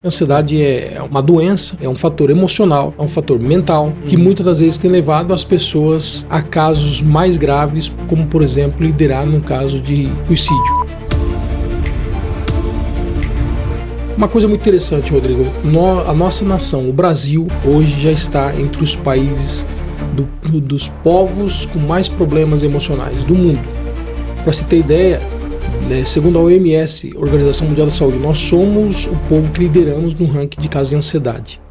A ansiedade é uma doença, é um fator emocional, é um fator mental, que muitas das vezes tem levado as pessoas a casos mais graves, como por exemplo, liderar num caso de suicídio. Uma coisa muito interessante, Rodrigo, a nossa nação, o Brasil, hoje já está entre os países dos povos com mais problemas emocionais do mundo. Para se ter ideia, segundo a OMS, Organização Mundial da Saúde, nós somos o povo que lideramos no ranking de casos de ansiedade.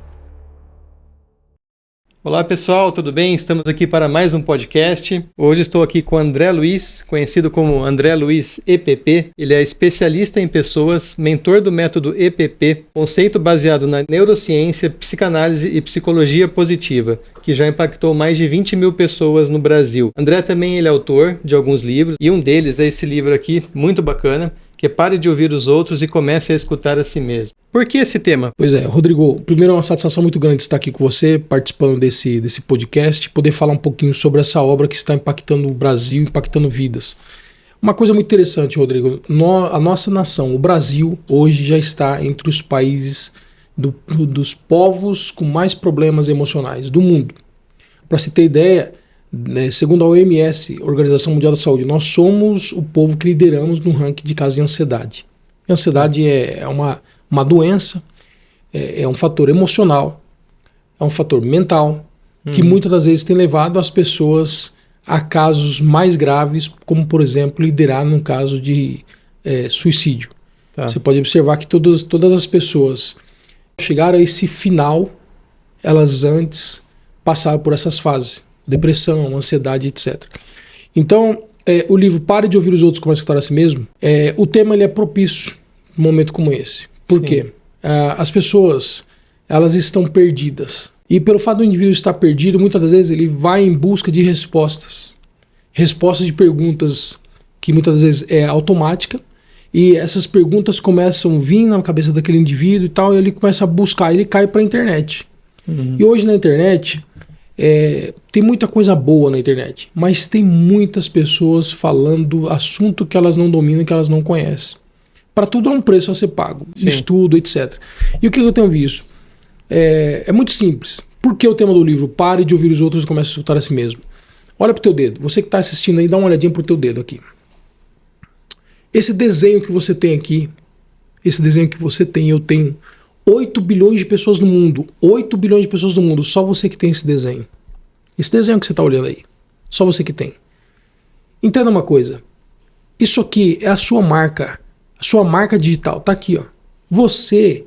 Olá pessoal, tudo bem? Estamos aqui para mais um podcast. Hoje estou aqui com o André Luiz, conhecido como André Luiz EPP. Ele é especialista em pessoas, mentor do método EPP, conceito baseado na neurociência, psicanálise e psicologia positiva, que já impactou mais de 20 mil pessoas no Brasil. André também ele é autor de alguns livros, e um deles é esse livro aqui, muito bacana, que é Pare de Ouvir os Outros e Comece a Escutar a Si Mesmo. Por que esse tema? Pois é, Rodrigo, primeiro é uma satisfação muito grande estar aqui com você, participando desse podcast, poder falar um pouquinho sobre essa obra que está impactando o Brasil, impactando vidas. Uma coisa muito interessante, Rodrigo, a nossa nação, o Brasil, hoje já está entre os países dos povos com mais problemas emocionais do mundo. Para se ter ideia, segundo a OMS, Organização Mundial da Saúde, nós somos o povo que lideramos no ranking de casos de ansiedade. A ansiedade é uma doença, é um fator emocional, é um fator mental, que muitas das vezes tem levado as pessoas a casos mais graves, como por exemplo, liderar num caso de suicídio. Tá. Você pode observar que todas as pessoas chegaram a esse final, elas antes passaram por essas fases. Depressão, ansiedade, etc. Então, o livro Pare de Ouvir os Outros, Comece a Escutar a Si Mesmo, o tema ele é propício num momento como esse. Por quê? As pessoas, elas estão perdidas. E pelo fato do indivíduo estar perdido, muitas das vezes ele vai em busca de respostas. Respostas de perguntas que muitas das vezes é automática, e essas perguntas começam a vir na cabeça daquele indivíduo e tal, e ele começa a buscar, ele cai para a internet. E hoje na internet... tem muita coisa boa na internet, mas tem muitas pessoas falando assunto que elas não dominam, que elas não conhecem. Para tudo há um preço a ser pago, estudo, etc. E o que eu tenho visto? É muito simples. Por que o tema do livro? Pare de ouvir os outros e comece a escutar a si mesmo. Olha pro teu dedo. Você que está assistindo aí, dá uma olhadinha pro teu dedo aqui. Esse desenho que você tem aqui, esse desenho que você tem, eu tenho, 8 bilhões de pessoas no mundo. 8 bilhões de pessoas no mundo. Só você que tem esse desenho. Esse desenho que você está olhando aí. Só você que tem. Entenda uma coisa. Isso aqui é a sua marca. A sua marca digital. Tá aqui, ó. Você.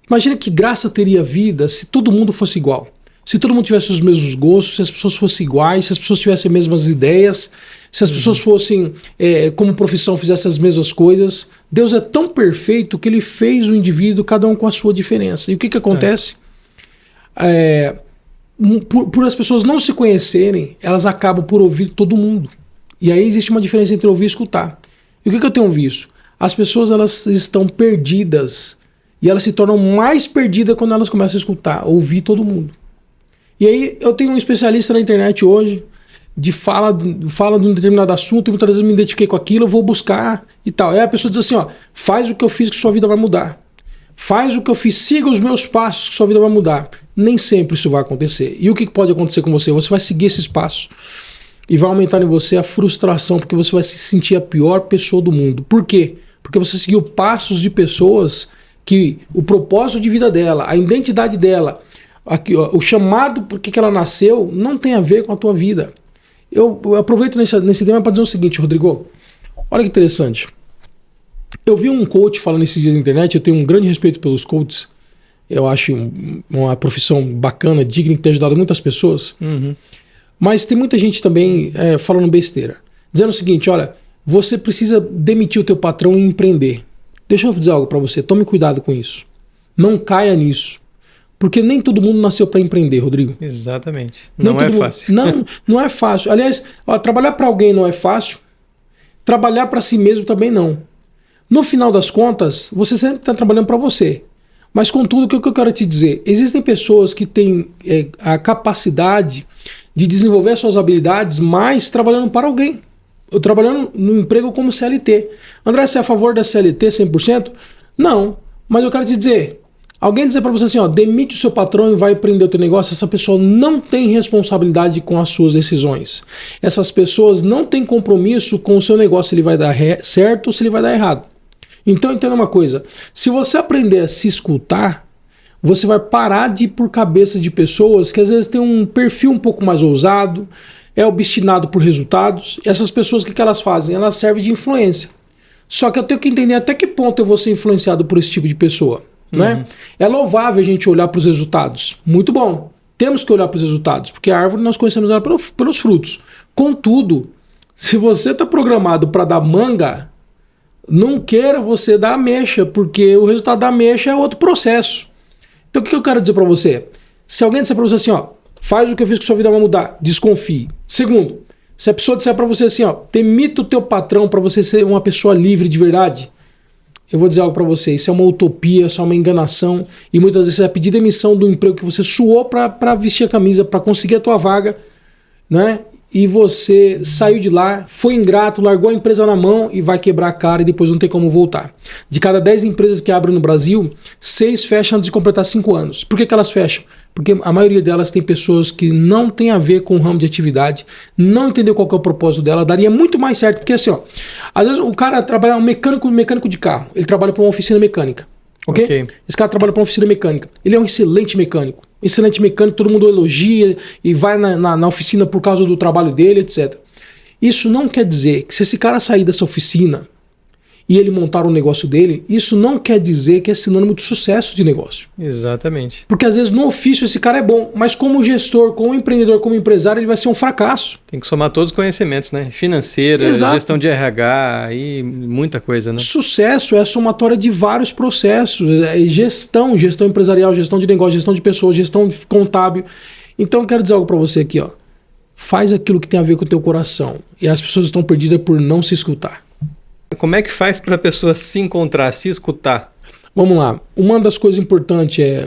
Imagina que graça teria a vida se todo mundo fosse igual. Se todo mundo tivesse os mesmos gostos, se as pessoas fossem iguais, se as pessoas tivessem as mesmas ideias, se as pessoas fossem, como profissão, fizessem as mesmas coisas. Deus é tão perfeito que ele fez o indivíduo, cada um com a sua diferença. E o que acontece? Por as pessoas não se conhecerem, elas acabam por ouvir todo mundo. E aí existe uma diferença entre ouvir e escutar. E o que eu tenho visto? As pessoas elas estão perdidas e elas se tornam mais perdidas quando elas começam a escutar, ouvir todo mundo. E aí eu tenho um especialista na internet hoje, fala de um determinado assunto, e muitas vezes eu me identifiquei com aquilo, eu vou buscar e tal. Aí a pessoa diz assim, ó, faz o que eu fiz que sua vida vai mudar. Faz o que eu fiz, siga os meus passos que sua vida vai mudar. Nem sempre isso vai acontecer. E o que pode acontecer com você? Você vai seguir esses passos e vai aumentar em você a frustração, porque você vai se sentir a pior pessoa do mundo. Por quê? Porque você seguiu passos de pessoas que o propósito de vida dela, a identidade dela, aqui, ó, o chamado por que ela nasceu não tem a ver com a tua vida. Eu aproveito nesse tema para dizer o seguinte, Rodrigo. Olha que interessante. Eu vi um coach falando esses dias na internet, eu tenho um grande respeito pelos coaches. Eu acho uma profissão bacana, digna, que tem ajudado muitas pessoas. Mas tem muita gente também falando besteira. Dizendo o seguinte, olha, você precisa demitir o teu patrão e empreender. Deixa eu dizer algo para você, tome cuidado com isso. Não caia nisso. Porque nem todo mundo nasceu para empreender, Rodrigo. Exatamente. Não é fácil. Não é fácil. Aliás, trabalhar para alguém não é fácil. Trabalhar para si mesmo também não. No final das contas, você sempre está trabalhando para você. Mas contudo, o que eu quero te dizer? Existem pessoas que têm a capacidade de desenvolver suas habilidades, mas trabalhando para alguém. Eu trabalhando no emprego como CLT. André, você é a favor da CLT 100%? Não. Mas eu quero te dizer, Alguém dizer para você assim, ó, demite o seu patrão e vai empreender o teu negócio, essa pessoa não tem responsabilidade com as suas decisões. Essas pessoas não têm compromisso com o seu negócio, se ele vai dar certo ou se ele vai dar errado. Então entenda uma coisa, se você aprender a se escutar, você vai parar de ir por cabeça de pessoas que às vezes têm um perfil um pouco mais ousado, é obstinado por resultados. Essas pessoas, o que elas fazem? Elas servem de influência. Só que eu tenho que entender até que ponto eu vou ser influenciado por esse tipo de pessoa. Né? É louvável a gente olhar para os resultados. Muito bom. Temos que olhar para os resultados, porque a árvore nós conhecemos ela pelos frutos. Contudo, se você está programado para dar manga, não queira você dar ameixa, porque o resultado da ameixa é outro processo. Então o que eu quero dizer para você? Se alguém disser para você assim, ó, faz o que eu fiz que sua vida vai mudar, desconfie. Segundo, se a pessoa disser para você assim, ó, demita o teu patrão para você ser uma pessoa livre de verdade, eu vou dizer algo para você, isso é uma utopia, isso é uma enganação, e muitas vezes você vai pedir demissão do emprego que você suou para vestir a camisa, para conseguir a tua vaga, né? E você saiu de lá, foi ingrato, largou a empresa na mão e vai quebrar a cara e depois não tem como voltar. De cada 10 empresas que abrem no Brasil, 6 fecham antes de completar 5 anos. Por que elas fecham? Porque a maioria delas tem pessoas que não tem a ver com o ramo de atividade, não entendeu qual que é o propósito dela, daria muito mais certo, porque assim, ó, às vezes o cara trabalha um mecânico de carro, ele trabalha para uma oficina mecânica, ok? Esse cara trabalha para uma oficina mecânica, ele é um excelente mecânico, todo mundo elogia e vai na oficina por causa do trabalho dele, etc. Isso não quer dizer que se esse cara sair dessa oficina e ele montar um negócio dele, isso não quer dizer que é sinônimo de sucesso de negócio. Exatamente. Porque às vezes no ofício esse cara é bom, mas como gestor, como empreendedor, como empresário, ele vai ser um fracasso. Tem que somar todos os conhecimentos, né? Financeira, Exato. Gestão de RH e muita coisa, né? Sucesso é a somatória de vários processos. É gestão empresarial, gestão de negócio, gestão de pessoas, gestão contábil. Então eu quero dizer algo para você aqui, ó. Faz aquilo que tem a ver com o teu coração. E as pessoas estão perdidas por não se escutar. Como é que faz para a pessoa se encontrar, se escutar? Vamos lá. Uma das coisas importantes é,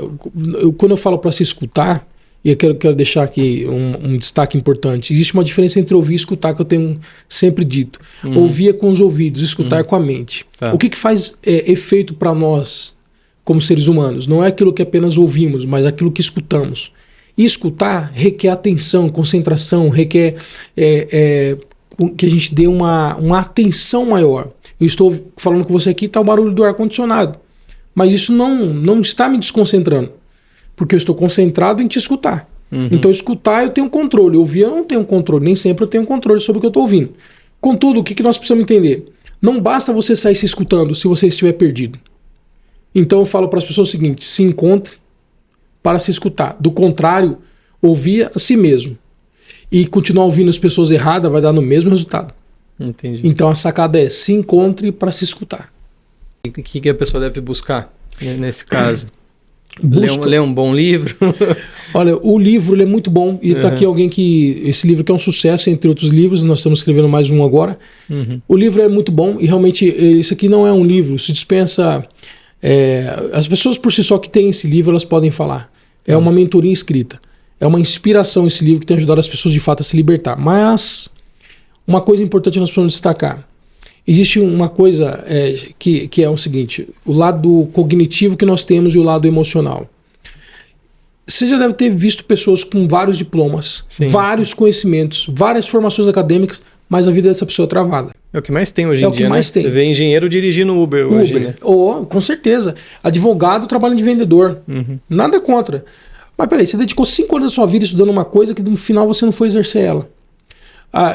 quando eu falo para se escutar, e eu quero deixar aqui um destaque importante, existe uma diferença entre ouvir e escutar, que eu tenho sempre dito. Ouvir é com os ouvidos, escutar é com a mente. Tá. O que faz efeito para nós, como seres humanos? Não é aquilo que apenas ouvimos, mas aquilo que escutamos. E escutar requer atenção, concentração, requer que a gente dê uma atenção maior. Eu estou falando com você aqui, está o barulho do ar-condicionado. Mas isso não está me desconcentrando. Porque eu estou concentrado em te escutar. Então, escutar eu tenho controle. Ouvir eu não tenho controle. Nem sempre eu tenho controle sobre o que eu estou ouvindo. Contudo, o que nós precisamos entender? Não basta você sair se escutando se você estiver perdido. Então, eu falo para as pessoas o seguinte: se encontre para se escutar. Do contrário, ouvir a si mesmo e continuar ouvindo as pessoas erradas vai dar no mesmo resultado. Entendi. Então a sacada é: se encontre para se escutar. O que a pessoa deve buscar nesse caso? Ler um bom livro? Olha, o livro ele é muito bom. E está aqui alguém que... Esse livro que é um sucesso, entre outros livros. Nós estamos escrevendo mais um agora. O livro é muito bom. E realmente, isso aqui não é um livro. Se dispensa... as pessoas por si só que têm esse livro, elas podem falar. É uma mentoria escrita. É uma inspiração esse livro que tem ajudado as pessoas de fato a se libertar. Mas uma coisa importante nós precisamos destacar. Existe uma coisa que é o seguinte: o lado cognitivo que nós temos e o lado emocional. Você já deve ter visto pessoas com vários diplomas, Sim. vários conhecimentos, várias formações acadêmicas, mas a vida dessa pessoa é travada. É o que mais tem hoje em dia, É o que mais tem. Você vê engenheiro dirigindo Uber hoje, né? Com certeza. Advogado trabalhando de vendedor. Nada contra. Mas peraí, você dedicou 5 anos da sua vida estudando uma coisa que no final você não foi exercer ela.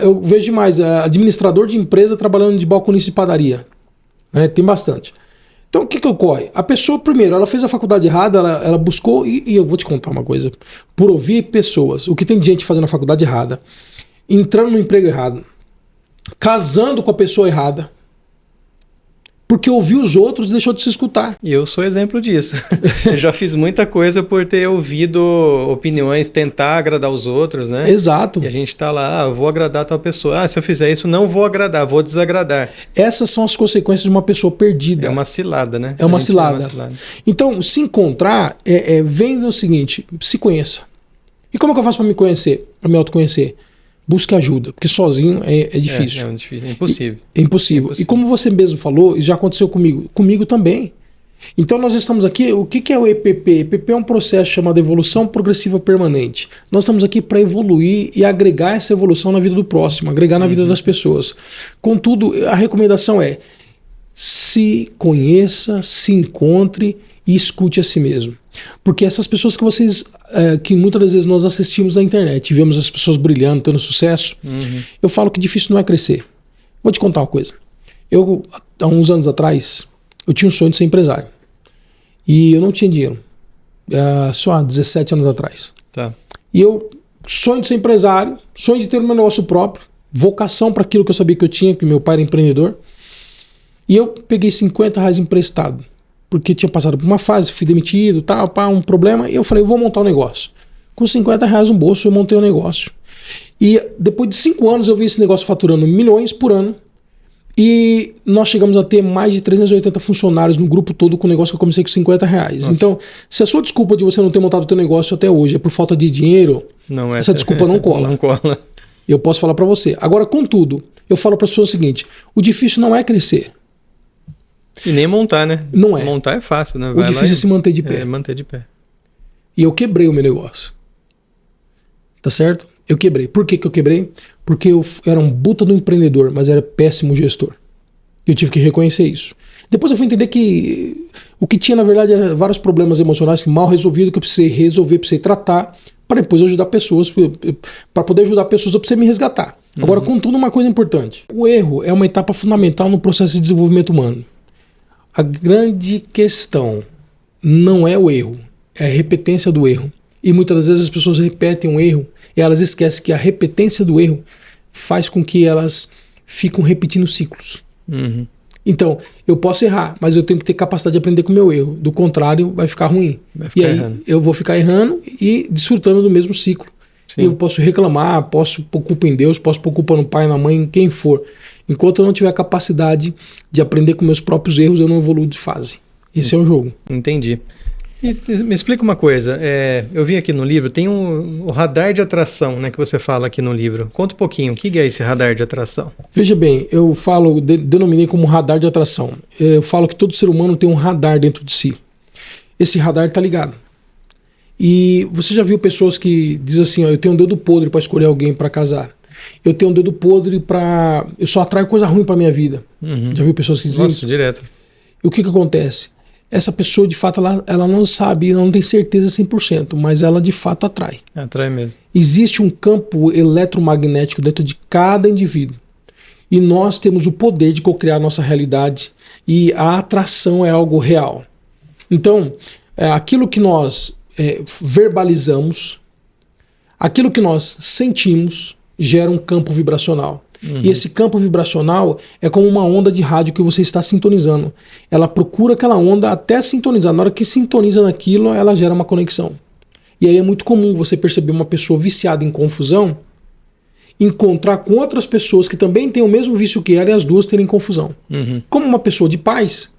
Eu vejo demais, administrador de empresa trabalhando de balconista de padaria. Tem bastante. Então o que ocorre? A pessoa, primeiro, ela fez a faculdade errada, ela buscou, e eu vou te contar uma coisa, por ouvir pessoas, o que tem de gente fazendo a faculdade errada, entrando no emprego errado, casando com a pessoa errada, porque ouviu os outros e deixou de se escutar. E eu sou exemplo disso. Eu já fiz muita coisa por ter ouvido opiniões, tentar agradar os outros, né? Exato. E a gente tá lá, eu vou agradar tal pessoa. Se eu fizer isso, não vou agradar, vou desagradar. Essas são as consequências de uma pessoa perdida. É uma cilada, né? É uma cilada. Então, se encontrar, vem no seguinte: se conheça. E como é que eu faço para me conhecer, para me autoconhecer? Busque ajuda, porque sozinho é difícil. É impossível. É impossível. E como você mesmo falou, e já aconteceu comigo também. Então nós estamos aqui, o que é o EPP? EPP é um processo chamado evolução progressiva permanente. Nós estamos aqui para evoluir e agregar essa evolução na vida do próximo, agregar na vida das pessoas. Contudo, a recomendação é: se conheça, se encontre e escute a si mesmo. Porque essas pessoas que vocês, que muitas das vezes nós assistimos na internet, vemos as pessoas brilhando, tendo sucesso, eu falo que difícil não é crescer. Vou te contar uma coisa. Eu, há uns anos atrás, eu tinha um sonho de ser empresário. E eu não tinha dinheiro. Só há 17 anos atrás. Tá. E eu, sonho de ser empresário, sonho de ter um negócio próprio, vocação para aquilo que eu sabia que eu tinha, porque meu pai era empreendedor. E eu peguei R$50 emprestado, porque tinha passado por uma fase, fui demitido, tal, um problema, e eu falei, vou montar um negócio. Com R$50 no bolso, eu montei um negócio. E depois de 5 anos, eu vi esse negócio faturando milhões por ano, e nós chegamos a ter mais de 380 funcionários no grupo todo com o negócio que eu comecei com R$50. Nossa. Então, se a sua desculpa de você não ter montado o teu negócio até hoje é por falta de dinheiro, essa desculpa não cola. Não cola. Eu posso falar para você. Agora, contudo, eu falo para as pessoas o seguinte, o difícil não é crescer. E nem montar, né? Não é. Montar é fácil, né? O difícil é se manter de pé. É, manter de pé. E eu quebrei o meu negócio. Tá certo? Eu quebrei. Por que eu quebrei? Porque eu era um buta do empreendedor, mas era péssimo gestor. Eu tive que reconhecer isso. Depois eu fui entender que o que tinha, na verdade, era vários problemas emocionais mal resolvidos que eu precisei resolver, precisei tratar, para depois ajudar pessoas. Para poder ajudar pessoas, eu precisei me resgatar. Agora, contudo, uma coisa importante. O erro é uma etapa fundamental no processo de desenvolvimento humano. A grande questão não é o erro, é a repetência do erro. E muitas das vezes as pessoas repetem um erro e elas esquecem que a repetência do erro faz com que elas ficam repetindo ciclos. Então, eu posso errar, mas eu tenho que ter capacidade de aprender com o meu erro. Do contrário, vai ficar ruim. E aí eu vou ficar errando e desfrutando do mesmo ciclo. Sim. Eu posso reclamar, posso pôr culpa em Deus, posso pôr culpa no pai, na mãe, em quem for. Enquanto eu não tiver a capacidade de aprender com meus próprios erros, eu não evoluo de fase. Esse é o jogo. Entendi. E me explica uma coisa, eu vi aqui no livro, tem o radar de atração, né, que você fala aqui no livro. Conta um pouquinho, o que é esse radar de atração? Veja bem, eu falo, denominei como radar de atração. Eu falo que todo ser humano tem um radar dentro de si. Esse radar está ligado. E você já viu pessoas que dizem assim, ó, eu tenho um dedo podre para escolher alguém para casar. Eu tenho um dedo podre para... Eu só atraio coisa ruim para minha vida. Já viu pessoas que dizem isso? Nossa, direto. E o que acontece? Essa pessoa, de fato, ela não sabe, ela não tem certeza 100%, mas ela, de fato, atrai. Atrai mesmo. Existe um campo eletromagnético dentro de cada indivíduo. E nós temos o poder de co-criar a nossa realidade. E a atração é algo real. Então, aquilo que nós verbalizamos, aquilo que nós sentimos, gera um campo vibracional. E esse campo vibracional é como uma onda de rádio que você está sintonizando. Ela procura aquela onda até sintonizar. Na hora que sintoniza naquilo, ela gera uma conexão. E aí é muito comum você perceber uma pessoa viciada em confusão encontrar com outras pessoas que também têm o mesmo vício que ela e as duas terem confusão. Como uma pessoa de paz,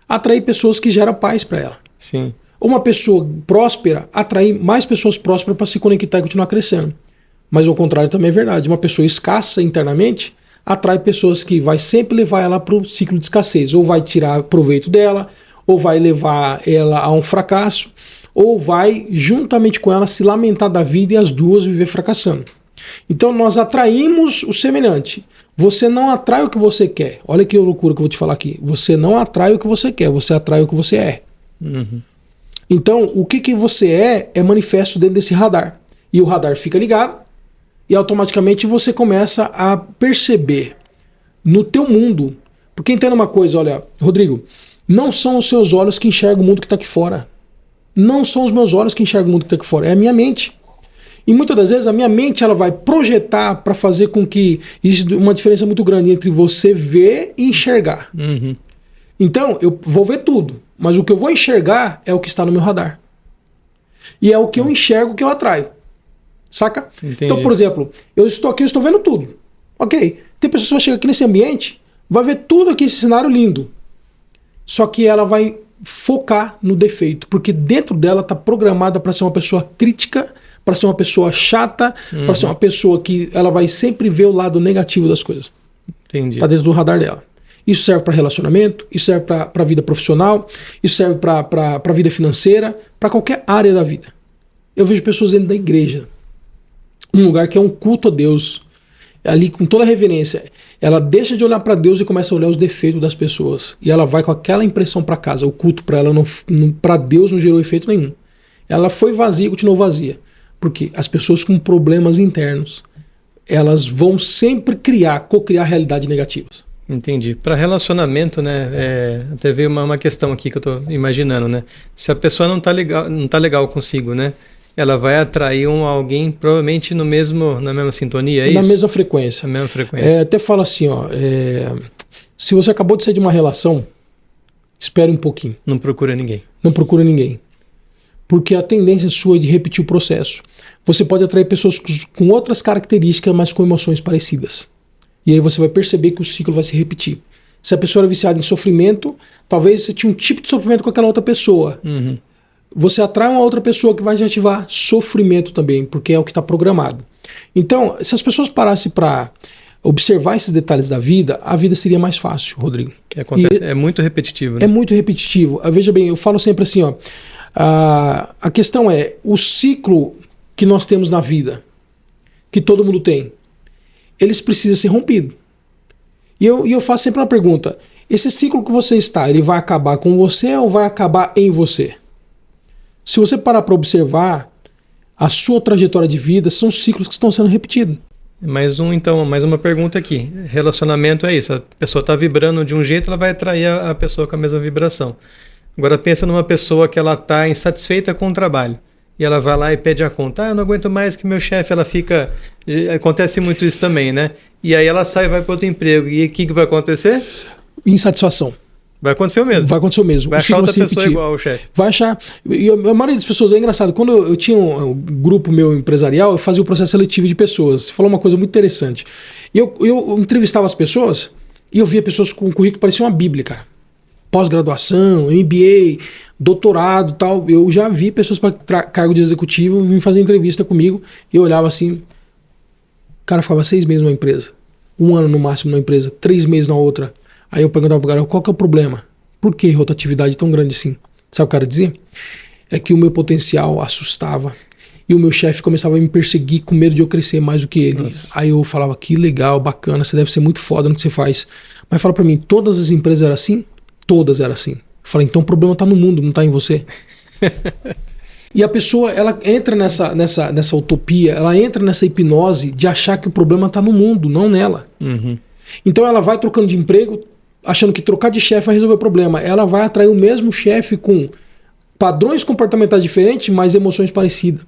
atrair pessoas que geram paz para ela. Sim. Ou uma pessoa próspera, atrair mais pessoas prósperas para se conectar e continuar crescendo. Mas ao contrário também é verdade. Uma pessoa escassa internamente atrai pessoas que vai sempre levar ela para o ciclo de escassez. Ou vai tirar proveito dela, ou vai levar ela a um fracasso, ou vai juntamente com ela se lamentar da vida e as duas viver fracassando. Então nós atraímos o semelhante. Você não atrai o que você quer. Olha que loucura que eu vou te falar aqui. Você não atrai o que você quer, você atrai o que você é. Então o que você é manifesto dentro desse radar. E o radar fica ligado. E automaticamente você começa a perceber no teu mundo. Porque entenda uma coisa, olha, Rodrigo, não são os seus olhos que enxergam o mundo que está aqui fora. Não são os meus olhos que enxergam o mundo que está aqui fora, é a minha mente. E muitas das vezes a minha mente ela vai projetar para fazer com que exista uma diferença muito grande entre você ver e enxergar. Então eu vou ver tudo, mas o que eu vou enxergar é o que está no meu radar. E é o que eu enxergo que eu atraio. Saca? Entendi. Então, por exemplo, eu estou aqui, eu estou vendo tudo. Ok. Tem pessoas que vão chegar aqui nesse ambiente, vai ver tudo aqui, esse cenário lindo. Só que ela vai focar no defeito, porque dentro dela está programada para ser uma pessoa crítica, para ser uma pessoa chata, para ser uma pessoa que ela vai sempre ver o lado negativo das coisas. Entendi. Está dentro do radar dela. Isso serve para relacionamento, isso serve para a vida profissional, isso serve para a vida financeira, para qualquer área da vida. Eu vejo pessoas dentro da igreja, um lugar que é um culto a Deus, ali com toda a reverência. Ela deixa de olhar para Deus e começa a olhar os defeitos das pessoas. E ela vai com aquela impressão para casa. O culto para ela, para Deus, não gerou efeito nenhum. Ela foi vazia e continuou vazia. Porque as pessoas com problemas internos, elas vão sempre co-criar realidades negativas. Entendi. Para relacionamento, né? Até veio uma questão aqui que eu estou imaginando, né? Se a pessoa não tá legal consigo, né? Ela vai atrair alguém provavelmente na mesma sintonia, é isso? Na mesma frequência. Na mesma frequência. Até fala assim, se você acabou de sair de uma relação, espere um pouquinho. Não procura ninguém. Não procura ninguém. Porque a tendência sua é de repetir o processo. Você pode atrair pessoas com outras características, mas com emoções parecidas. E aí você vai perceber que o ciclo vai se repetir. Se a pessoa era viciada em sofrimento, talvez você tinha um tipo de sofrimento com aquela outra pessoa. Uhum. Você atrai uma outra pessoa que vai te ativar sofrimento também, porque é o que está programado. Então, se as pessoas parassem para observar esses detalhes da vida, a vida seria mais fácil, Rodrigo. É muito repetitivo, né? É muito repetitivo. Veja bem, eu falo sempre assim, a questão é o ciclo que nós temos na vida, que todo mundo tem, eles precisam ser rompidos. E eu faço sempre uma pergunta: esse ciclo que você está, ele vai acabar com você ou vai acabar em você? Se você parar para observar a sua trajetória de vida, são ciclos que estão sendo repetidos. Mais uma pergunta aqui. Relacionamento é isso. A pessoa está vibrando de um jeito, ela vai atrair a pessoa com a mesma vibração. Agora pensa numa pessoa que ela está insatisfeita com o trabalho. E ela vai lá e pede a conta. Eu não aguento mais que meu chefe, ela fica... Acontece muito isso também, né? E aí ela sai e vai para outro emprego. E o que vai acontecer? Insatisfação. Vai acontecer o mesmo. Vai acontecer o mesmo. Vai achar outra pessoa igual ao chefe. Vai achar... E a maioria das pessoas, é engraçado, quando eu tinha um grupo meu empresarial, eu fazia o processo seletivo de pessoas. Você falou uma coisa muito interessante. Eu entrevistava as pessoas e eu via pessoas com um currículo que parecia uma bíblia, cara. Pós-graduação, MBA, doutorado e tal. Eu já vi pessoas para cargo de executivo vir fazer entrevista comigo e eu olhava assim, o cara ficava 6 meses numa empresa, 1 ano no máximo numa empresa, 3 meses na outra. Aí eu perguntava pro cara, qual que é o problema? Por que rotatividade tão grande assim? Sabe o que o cara dizia? É que o meu potencial assustava e o meu chefe começava a me perseguir com medo de eu crescer mais do que ele. Nossa. Aí eu falava, que legal, bacana, você deve ser muito foda no que você faz. Mas fala pra mim, todas as empresas eram assim? Todas eram assim. Eu falei, então o problema tá no mundo, não tá em você. E a pessoa, ela entra nessa utopia, ela entra nessa hipnose de achar que o problema tá no mundo, não nela. Uhum. Então ela vai trocando de emprego, achando que trocar de chefe vai resolver o problema. Ela vai atrair o mesmo chefe com padrões comportamentais diferentes, mas emoções parecidas.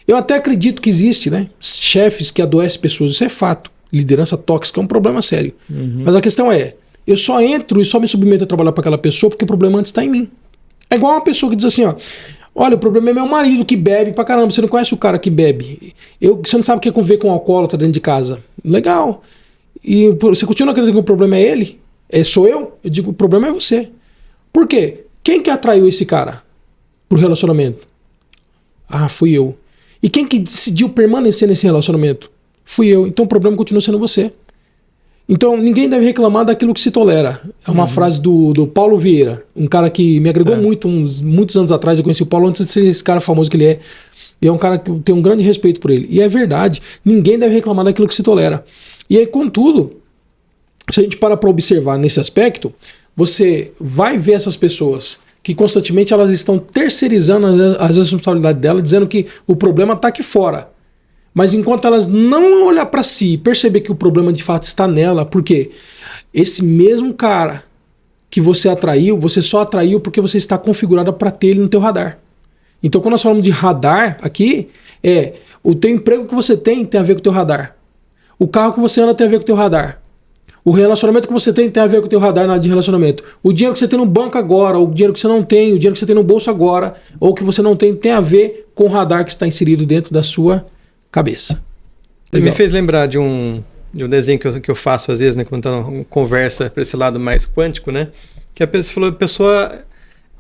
Eu até acredito que existe, né, chefes que adoecem pessoas, isso é fato. Liderança tóxica é um problema sério. Uhum. Mas a questão é, eu só entro e só me submeto a trabalhar para aquela pessoa porque o problema antes está em mim. É igual uma pessoa que diz assim, olha, o problema é meu marido que bebe pra caramba, você não conhece o cara que bebe. Você não sabe o que é conviver com um alcoólatra dentro de casa. Legal. E você continua acreditando que o problema é ele? Sou eu? Eu digo, o problema é você. Por quê? Quem que atraiu esse cara pro relacionamento? Fui eu. E quem que decidiu permanecer nesse relacionamento? Fui eu. Então o problema continua sendo você. Então ninguém deve reclamar daquilo que se tolera. É uma frase do Paulo Vieira, um cara que me agregou muito, muitos anos atrás. Eu conheci o Paulo antes de ser esse cara famoso que ele é. E é um cara que eu tenho um grande respeito por ele. E é verdade, ninguém deve reclamar daquilo que se tolera. E aí, contudo, se a gente para observar nesse aspecto, você vai ver essas pessoas que constantemente elas estão terceirizando as responsabilidades dela, dizendo que o problema está aqui fora. Mas enquanto elas não olhar para si e perceber que o problema de fato está nela, porque esse mesmo cara que você atraiu, você só atraiu porque você está configurada para ter ele no teu radar. Então quando nós falamos de radar aqui, o teu emprego que você tem a ver com o teu radar. O carro que você anda tem a ver com o teu radar. O relacionamento que você tem a ver com o teu radar na área de relacionamento. O dinheiro que você tem no banco agora, o dinheiro que você não tem, o dinheiro que você tem no bolso agora, ou que você não tem a ver com o radar que está inserido dentro da sua cabeça. Ele me fez lembrar de um desenho que eu faço às vezes, né, quando tá uma conversa para esse lado mais quântico, né? Que a pessoa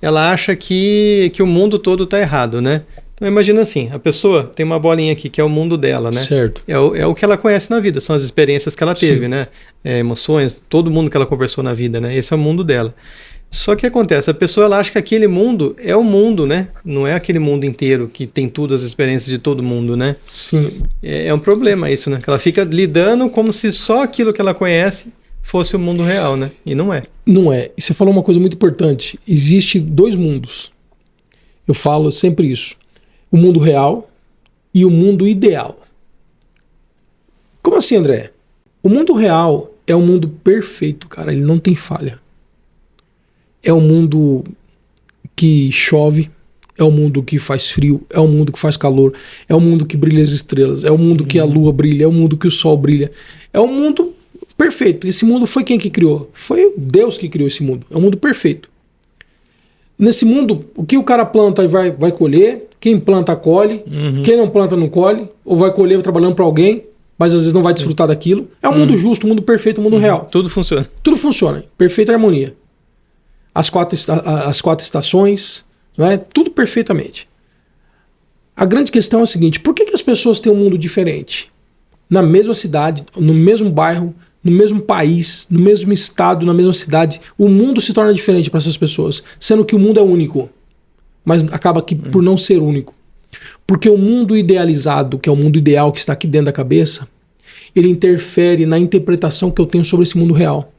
ela acha que o mundo todo está errado, né? Então imagina assim, a pessoa tem uma bolinha aqui que é o mundo dela, né? Certo. É o que ela conhece na vida, são as experiências que ela teve, Sim. né? Emoções, todo mundo que ela conversou na vida, né? Esse é o mundo dela. Só que acontece, a pessoa ela acha que aquele mundo é o mundo, né? Não é aquele mundo inteiro que tem tudo as experiências de todo mundo, né? Sim. É um problema isso, né? Que ela fica lidando como se só aquilo que ela conhece fosse o mundo real, né? E não é. Não é. E você falou uma coisa muito importante. Existe dois mundos. Eu falo sempre isso. O mundo real e o mundo ideal. Como assim, André? O mundo real é um mundo perfeito, cara. Ele não tem falha. É um mundo que chove, é um mundo que faz frio, é um mundo que faz calor, é um mundo que brilha as estrelas, é um mundo que a lua brilha, é um mundo que o sol brilha. É um mundo perfeito. Esse mundo foi quem que criou? Foi Deus que criou esse mundo. É um mundo perfeito. Nesse mundo, o que o cara planta e vai colher, quem planta colhe, quem não planta não colhe, ou vai colher trabalhando para alguém, mas às vezes não vai desfrutar daquilo. É um mundo justo, um mundo perfeito, um mundo real. Tudo funciona. Tudo funciona, perfeita harmonia. As quatro estações, não é? Tudo perfeitamente. A grande questão é a seguinte: por que as pessoas têm um mundo diferente? Na mesma cidade, no mesmo bairro, no mesmo país, no mesmo estado, na mesma cidade, o mundo se torna diferente para essas pessoas, sendo que o mundo é único, mas acaba que por não ser único. Porque o mundo idealizado, que é o mundo ideal que está aqui dentro da cabeça, ele interfere na interpretação que eu tenho sobre esse mundo real.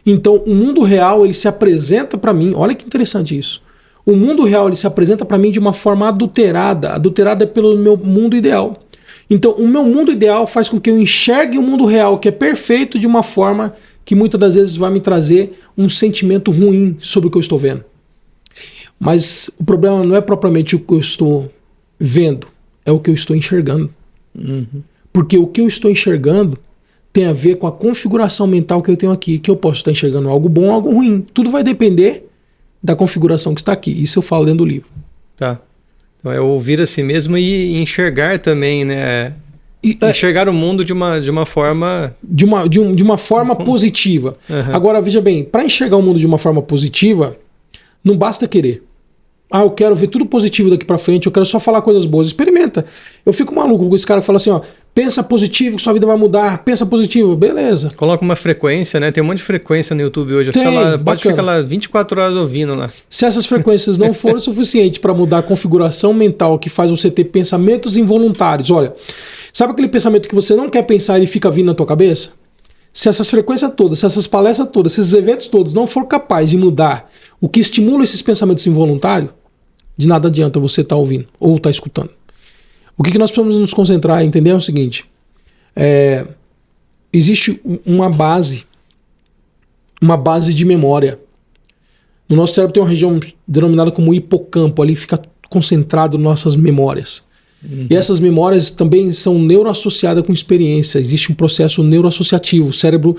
Então, o mundo real, ele se apresenta para mim, olha que interessante isso. O mundo real, ele se apresenta para mim de uma forma adulterada pelo meu mundo ideal. Então, o meu mundo ideal faz com que eu enxergue o mundo real, que é perfeito, de uma forma que muitas das vezes vai me trazer um sentimento ruim sobre o que eu estou vendo. Mas o problema não é propriamente o que eu estou vendo, é o que eu estou enxergando. Porque o que eu estou enxergando tem a ver com a configuração mental que eu tenho aqui, que eu posso estar enxergando algo bom ou algo ruim. Tudo vai depender da configuração que está aqui. Isso eu falo dentro do livro. Tá. Então é ouvir a si mesmo e enxergar também, né? Enxergar o mundo de uma forma... De uma forma positiva. Agora, veja bem, para enxergar o mundo de uma forma positiva, não basta querer. Ah, eu quero ver tudo positivo daqui pra frente, eu quero só falar coisas boas. Experimenta. Eu fico maluco com esse cara que fala assim, ó, pensa positivo que sua vida vai mudar, pensa positivo, beleza. Coloca uma frequência, né? Tem um monte de frequência no YouTube hoje. Tem, lá, pode bacana. ficar lá 24 horas ouvindo lá. Se essas frequências não forem suficientes para mudar a configuração mental que faz você ter pensamentos involuntários, olha, sabe aquele pensamento que você não quer pensar e ele fica vindo na tua cabeça? Se essas frequências todas, se essas palestras todas, se esses eventos todos não for capaz de mudar o que estimula esses pensamentos involuntários, de nada adianta você estar ouvindo ou estar escutando. O que nós precisamos nos concentrar e entender é o seguinte: existe uma base de memória. No nosso cérebro tem uma região denominada como hipocampo, ali fica concentrado nossas memórias. E essas memórias também são neuroassociadas com experiência. Existe um processo neuroassociativo. O cérebro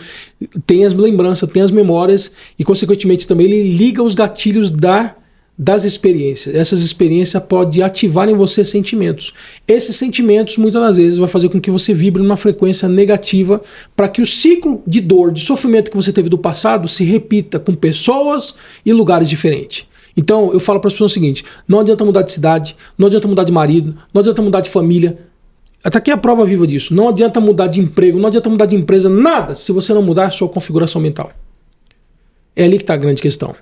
tem as lembranças, tem as memórias e, consequentemente, também ele liga os gatilhos das experiências. Essas experiências podem ativar em você sentimentos. Esses sentimentos, muitas das vezes, vai fazer com que você vibre numa frequência negativa para que o ciclo de dor, de sofrimento que você teve do passado se repita com pessoas e lugares diferentes. Então, eu falo para as pessoas o seguinte: não adianta mudar de cidade, não adianta mudar de marido, não adianta mudar de família. Até aqui é a prova viva disso. Não adianta mudar de emprego, não adianta mudar de empresa, nada, se você não mudar a sua configuração mental. É ali que está a grande questão.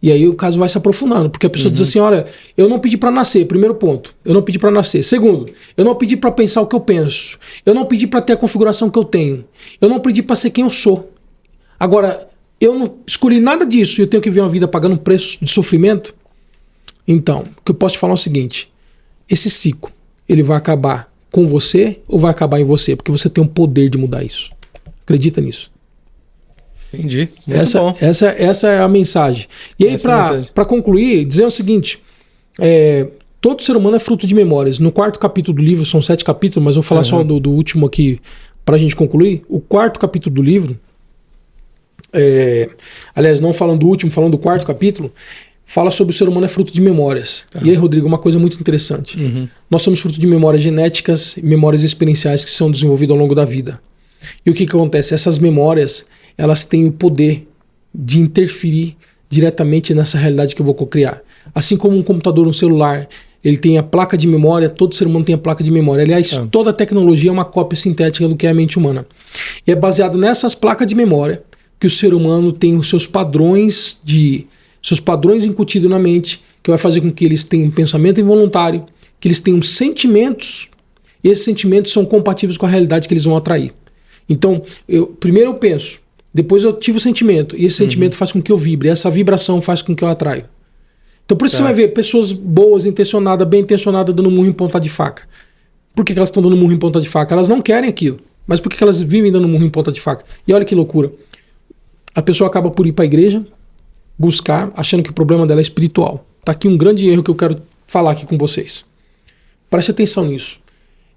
E aí o caso vai se aprofundando, porque a pessoa diz assim, olha, eu não pedi para nascer, primeiro ponto, eu não pedi para nascer. Segundo, eu não pedi para pensar o que eu penso. Eu não pedi para ter a configuração que eu tenho. Eu não pedi para ser quem eu sou. Agora, eu não escolhi nada disso e eu tenho que viver uma vida pagando um preço de sofrimento. Então, o que eu posso te falar é o seguinte: esse ciclo, ele vai acabar com você ou vai acabar em você? Porque você tem o poder de mudar isso. Acredita nisso. Entendi. Muito bom. Essa é a mensagem. E aí, para concluir, dizer o seguinte: todo ser humano é fruto de memórias. No 4º capítulo do livro, são 7 capítulos, mas eu vou falar só do último aqui para a gente concluir. O 4º capítulo do livro, aliás, não falando do último, falando do 4º capítulo, fala sobre o ser humano é fruto de memórias. E aí, Rodrigo, uma coisa muito interessante. Nós somos fruto de memórias genéticas e memórias experienciais que são desenvolvidas ao longo da vida. E o que acontece? Essas memórias, elas têm o poder de interferir diretamente nessa realidade que eu vou cocriar. Assim como um computador, um celular, ele tem a placa de memória, todo ser humano tem a placa de memória. Aliás, toda a tecnologia é uma cópia sintética do que é a mente humana. E é baseado nessas placas de memória que o ser humano tem os seus padrões incutidos na mente, que vai fazer com que eles tenham um pensamento involuntário, que eles tenham sentimentos, e esses sentimentos são compatíveis com a realidade que eles vão atrair. Então, primeiro eu penso, depois eu ativo o sentimento, e esse sentimento faz com que eu vibre, essa vibração faz com que eu atraia. Então por isso você vai ver pessoas boas, intencionadas, bem intencionadas, dando murro em ponta de faca. Por que elas estão dando murro em ponta de faca? Elas não querem aquilo. Mas por que elas vivem dando murro em ponta de faca? E olha que loucura. A pessoa acaba por ir para a igreja, buscar, achando que o problema dela é espiritual. Tá aqui um grande erro que eu quero falar aqui com vocês. Preste atenção nisso.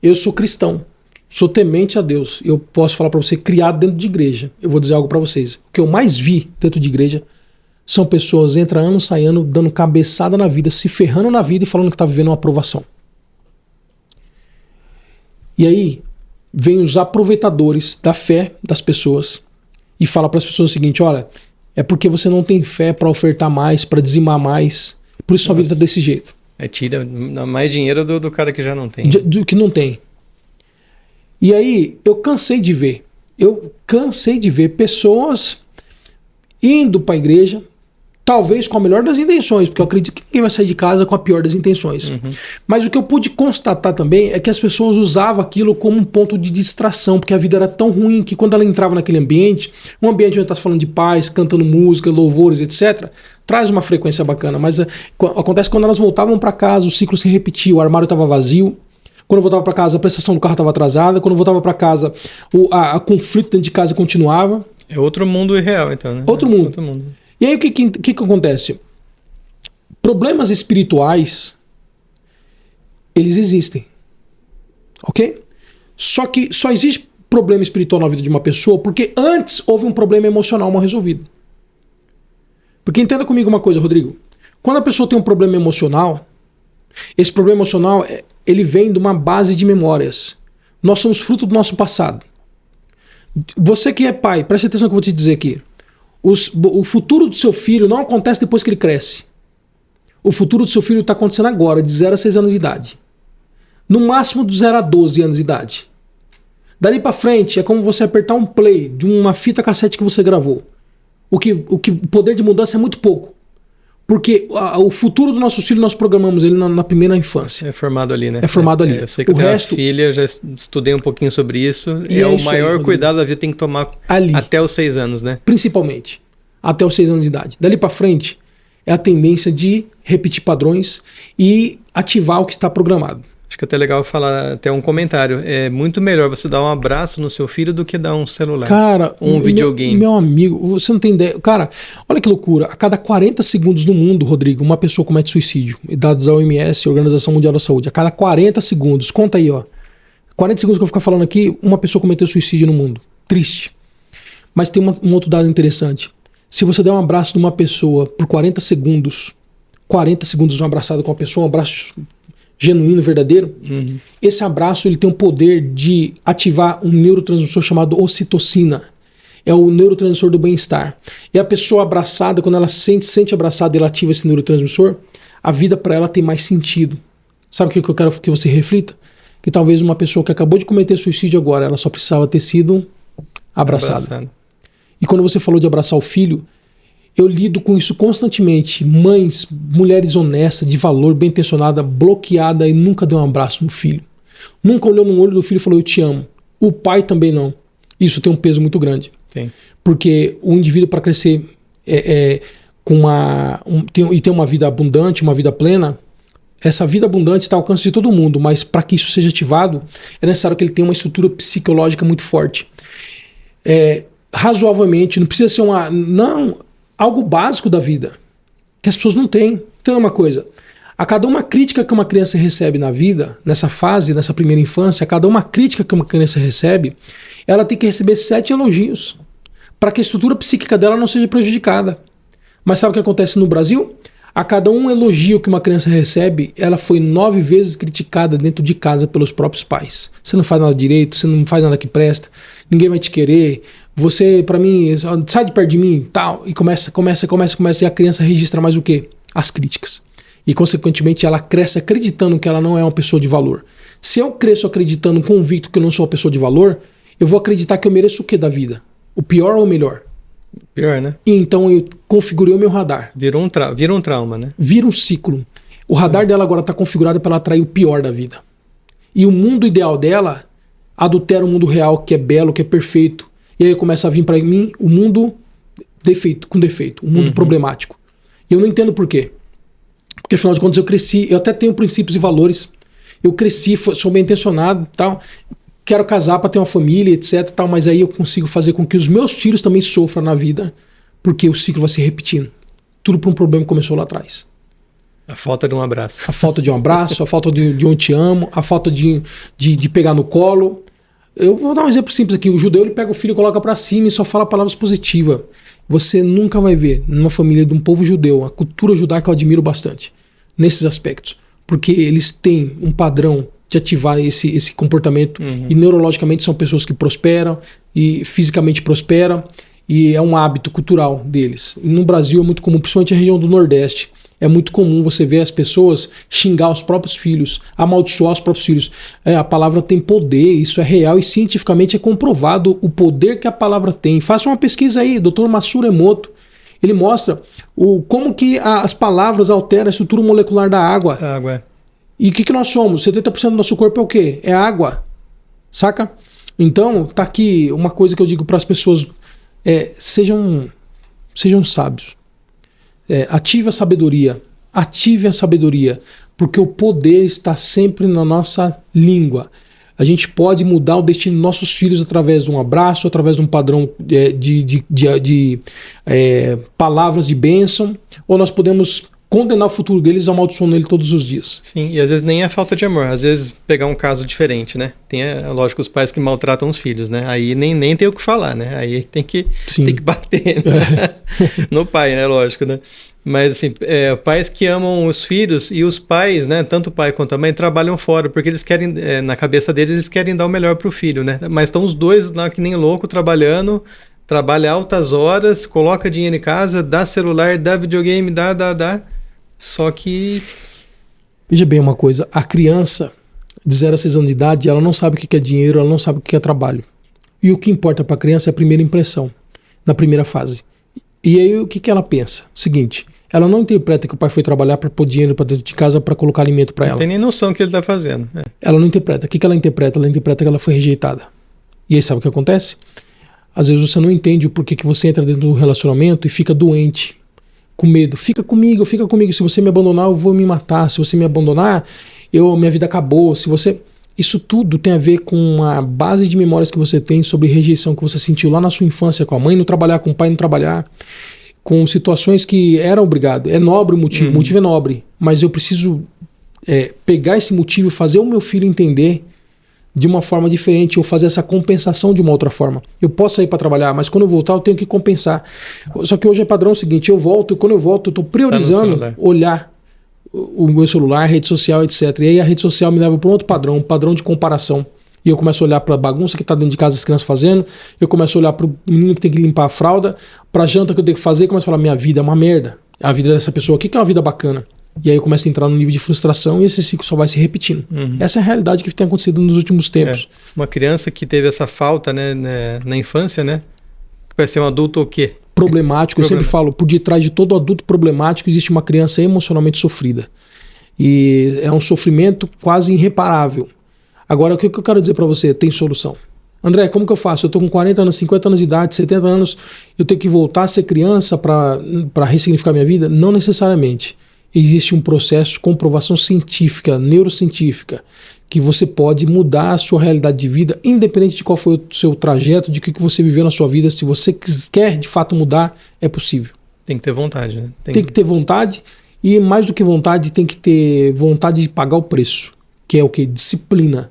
Eu sou cristão, sou temente a Deus. Eu posso falar para você, criado dentro de igreja. Eu vou dizer algo para vocês. O que eu mais vi dentro de igreja são pessoas entra ano, sai ano, dando cabeçada na vida, se ferrando na vida e falando que está vivendo uma aprovação. E aí, vem os aproveitadores da fé das pessoas e fala para as pessoas o seguinte, olha, é porque você não tem fé para ofertar mais, para dizimar mais, por isso sua vida está desse jeito. Tira mais dinheiro do cara que já não tem. Do que não tem. E aí, eu cansei de ver pessoas indo para a igreja, talvez com a melhor das intenções, porque eu acredito que ninguém vai sair de casa com a pior das intenções. Mas o que eu pude constatar também é que as pessoas usavam aquilo como um ponto de distração, porque a vida era tão ruim que quando ela entrava naquele ambiente, um ambiente onde está falando de paz, cantando música, louvores, etc., traz uma frequência bacana. Mas acontece quando elas voltavam para casa, o ciclo se repetia, o armário estava vazio. Quando eu voltava para casa, a prestação do carro estava atrasada. Quando eu voltava para casa, a conflito dentro de casa continuava. É outro mundo irreal, então, né? Outro mundo. E aí o que acontece? Problemas espirituais, eles existem. Ok? Só que só existe problema espiritual na vida de uma pessoa porque antes houve um problema emocional mal resolvido. Porque entenda comigo uma coisa, Rodrigo. Quando a pessoa tem um problema emocional, esse problema emocional ele vem de uma base de memórias. Nós somos fruto do nosso passado. Você que é pai, preste atenção no que eu vou te dizer aqui. O futuro do seu filho não acontece depois que ele cresce. O futuro do seu filho está acontecendo agora, de 0 a 6 anos de idade. No máximo de 0 a 12 anos de idade. Dali para frente é como você apertar um play de uma fita cassete que você gravou. O poder de mudança é muito pouco. Porque o futuro do nosso filho nós programamos ele na primeira infância. É formado ali, né? É formado ali. Eu sei que eu tenho uma filha, já estudei um pouquinho sobre isso. E o maior cuidado da vida tem que tomar ali, até os 6 anos, né? Principalmente. Até os 6 anos de idade. Dali para frente é a tendência de repetir padrões e ativar o que está programado. Acho que é até legal falar até um comentário. É muito melhor você dar um abraço no seu filho do que dar um celular. Cara, um videogame. Meu amigo, você não tem ideia. Cara, olha que loucura. A cada 40 segundos no mundo, Rodrigo, uma pessoa comete suicídio. Dados da OMS, Organização Mundial da Saúde. A cada 40 segundos, conta aí, ó. 40 segundos que eu vou ficar falando aqui, uma pessoa cometeu suicídio no mundo. Triste. Mas tem um outro dado interessante. Se você der um abraço de uma pessoa por 40 segundos de uma abraçada com uma pessoa, um abraço genuíno, verdadeiro, esse abraço ele tem o poder de ativar um neurotransmissor chamado ocitocina. É o neurotransmissor do bem-estar. E a pessoa abraçada, quando ela se sente abraçada e ela ativa esse neurotransmissor, a vida para ela tem mais sentido. Sabe o que eu quero que você reflita? Que talvez uma pessoa que acabou de cometer suicídio agora, ela só precisava ter sido abraçada. E quando você falou de abraçar o filho, eu lido com isso constantemente. Mães, mulheres honestas, de valor, bem intencionada, bloqueada e nunca deu um abraço no filho. Nunca olhou no olho do filho e falou, eu te amo. O pai também não. Isso tem um peso muito grande. Sim. Porque o indivíduo para crescer ter uma vida abundante, uma vida plena, essa vida abundante está ao alcance de todo mundo, mas para que isso seja ativado, é necessário que ele tenha uma estrutura psicológica muito forte. Razoavelmente, não precisa ser algo básico da vida, que as pessoas não têm. Então é uma coisa, a cada uma crítica que uma criança recebe na vida, nessa fase, nessa primeira infância, a cada uma crítica que uma criança recebe, ela tem que receber 7 elogios, para que a estrutura psíquica dela não seja prejudicada. Mas sabe o que acontece no Brasil? A cada um elogio que uma criança recebe, ela foi 9 vezes criticada dentro de casa pelos próprios pais. Você não faz nada direito, você não faz nada que presta, ninguém vai te querer, Você, pra mim, sai de perto de mim, tal. E começa. E a criança registra mais o quê? As críticas. E, consequentemente, ela cresce acreditando que ela não é uma pessoa de valor. Se eu cresço acreditando, convicto que eu não sou uma pessoa de valor, eu vou acreditar que eu mereço o quê da vida? O pior ou o melhor? Pior, né? E então eu configurei o meu radar. Vira um trauma, né? Vira um ciclo. O radar dela agora está configurado para ela atrair o pior da vida. E o mundo ideal dela adultera o mundo real, que é belo, que é perfeito. E aí começa a vir para mim o mundo com defeito, o mundo problemático. E eu não entendo por quê. Porque afinal de contas eu cresci, eu até tenho princípios e valores. Eu cresci, sou bem intencionado, tal. Quero casar para ter uma família, etc, tal, mas aí eu consigo fazer com que os meus filhos também sofram na vida, porque o ciclo vai se repetindo. Tudo por um problema que começou lá atrás. A falta de um abraço. A falta de um abraço, a falta de um te amo, a falta de pegar no colo. Eu vou dar um exemplo simples aqui. O judeu, ele pega o filho e coloca para cima e só fala palavras positivas. Você nunca vai ver numa família de um povo judeu, a cultura judaica eu admiro bastante, nesses aspectos. Porque eles têm um padrão de ativar esse comportamento. E neurologicamente são pessoas que prosperam e fisicamente prosperam. E é um hábito cultural deles. E no Brasil é muito comum, principalmente na região do Nordeste. É muito comum você ver as pessoas xingar os próprios filhos, amaldiçoar os próprios filhos. A palavra tem poder, isso é real e cientificamente é comprovado o poder que a palavra tem. Faça uma pesquisa aí, Dr. Masaru Emoto. Ele mostra como que as palavras alteram a estrutura molecular da água. A água, é. E o que nós somos? 70% do nosso corpo é o quê? É água. Saca? Então, tá aqui uma coisa que eu digo para as pessoas. Sejam sábios. Ative a sabedoria. Ative a sabedoria. Porque o poder está sempre na nossa língua. A gente pode mudar o destino dos nossos filhos através de um abraço, através de um padrão de palavras de bênção, ou nós podemos condenar o futuro deles amaldiçoando ele todos os dias. Sim, e às vezes nem é falta de amor, às vezes pegar um caso diferente, né? Tem, lógico, os pais que maltratam os filhos, né? Aí nem tem o que falar, né? Aí tem que bater no pai, né? Lógico, né? Mas assim, pais que amam os filhos e os pais, né? Tanto o pai quanto a mãe trabalham fora, porque eles querem, na cabeça deles, eles querem dar o melhor pro filho, né? Mas estão os dois lá que nem louco trabalhando, trabalha altas horas, coloca dinheiro em casa, dá celular, dá videogame, dá. Só que... Veja bem uma coisa, a criança de 0 a 6 anos de idade, ela não sabe o que é dinheiro, ela não sabe o que é trabalho. E o que importa para a criança é a primeira impressão, na primeira fase. E aí o que ela pensa? Seguinte, ela não interpreta que o pai foi trabalhar para pôr dinheiro para dentro de casa para colocar alimento para ela. Não tem nem noção do que ele está fazendo. Ela não interpreta. O que ela interpreta? Ela interpreta que ela foi rejeitada. E aí sabe o que acontece? Às vezes você não entende o porquê que você entra dentro do relacionamento e fica doente, com medo. Fica comigo. Se você me abandonar, eu vou me matar. Se você me abandonar, minha vida acabou. Isso tudo tem a ver com a base de memórias que você tem sobre rejeição que você sentiu lá na sua infância com a mãe, não trabalhar, com o pai não trabalhar, com situações que era obrigado. É nobre o motivo, o motivo é nobre, mas eu preciso pegar esse motivo e fazer o meu filho entender de uma forma diferente ou fazer essa compensação de uma outra forma. Eu posso sair para trabalhar, mas quando eu voltar eu tenho que compensar. Só que hoje é padrão o seguinte, eu volto e quando eu volto eu estou priorizando olhar o meu celular, rede social, etc. E aí a rede social me leva para um outro padrão, um padrão de comparação. E eu começo a olhar para a bagunça que está dentro de casa as crianças fazendo, eu começo a olhar para o menino que tem que limpar a fralda, para a janta que eu tenho que fazer, e começo a falar, minha vida é uma merda. A vida dessa pessoa aqui que é uma vida bacana. E aí eu começo a entrar num nível de frustração e esse ciclo só vai se repetindo. Essa é a realidade que tem acontecido nos últimos tempos. Uma criança que teve essa falta, né, na infância, né? Vai ser um adulto o quê? Problemático. Eu sempre falo, por detrás de todo adulto problemático existe uma criança emocionalmente sofrida. E é um sofrimento quase irreparável. Agora, o que eu quero dizer para você? Tem solução. André, como que eu faço? Eu tô com 40 anos, 50 anos de idade, 70 anos, eu tenho que voltar a ser criança para ressignificar minha vida? Não necessariamente. Existe um processo de comprovação científica, neurocientífica, que você pode mudar a sua realidade de vida, independente de qual foi o seu trajeto, de que você viveu na sua vida. Se você quer de fato mudar, é possível. Tem que ter vontade, né? Tem que ter vontade e, mais do que vontade, tem que ter vontade de pagar o preço, que é o que? Disciplina,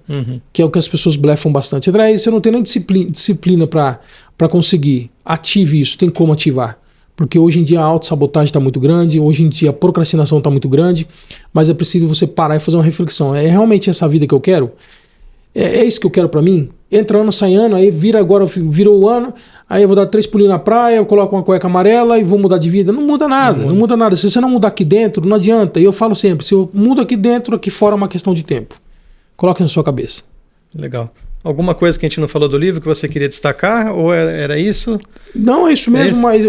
que é o que as pessoas blefam bastante. André, você não tem nem disciplina para conseguir. Ative isso, tem como ativar. Porque hoje em dia a autossabotagem está muito grande, hoje em dia a procrastinação está muito grande, mas é preciso você parar e fazer uma reflexão. É realmente essa vida que eu quero? É isso que eu quero para mim? Entra ano, sai ano, aí virou o ano, aí eu vou dar 3 pulinhos na praia, eu coloco uma cueca amarela e vou mudar de vida. Não muda nada, não muda nada. Se você não mudar aqui dentro, não adianta. E eu falo sempre, se eu mudo aqui dentro, aqui fora é uma questão de tempo. Coloque na sua cabeça. Legal. Alguma coisa que a gente não falou do livro que você queria destacar, ou era isso? Não, é isso mesmo, mas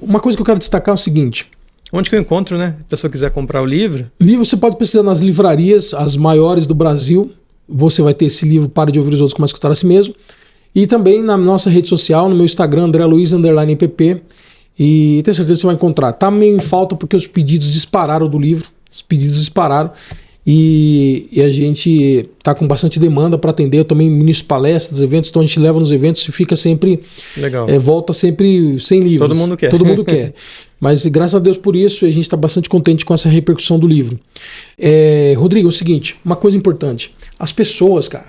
uma coisa que eu quero destacar é o seguinte. Onde que eu encontro, né? Se a pessoa quiser comprar o livro. Livro você pode pesquisar nas livrarias, as maiores do Brasil. Você vai ter esse livro, Pare de Ouvir os Outros, Comece a Escutar a Si Mesmo. E também na nossa rede social, no meu Instagram, André Luiz _EPP. E tenho certeza que você vai encontrar. Tá meio em falta porque os pedidos dispararam do livro. Os pedidos dispararam. E a gente tá com bastante demanda para atender. Eu também ministro palestras, eventos. Então a gente leva nos eventos e fica sempre... Legal. Volta sempre sem livros. Todo mundo quer. Todo mundo quer. Mas graças a Deus por isso, a gente está bastante contente com essa repercussão do livro. Rodrigo, é o seguinte, uma coisa importante. As pessoas, cara,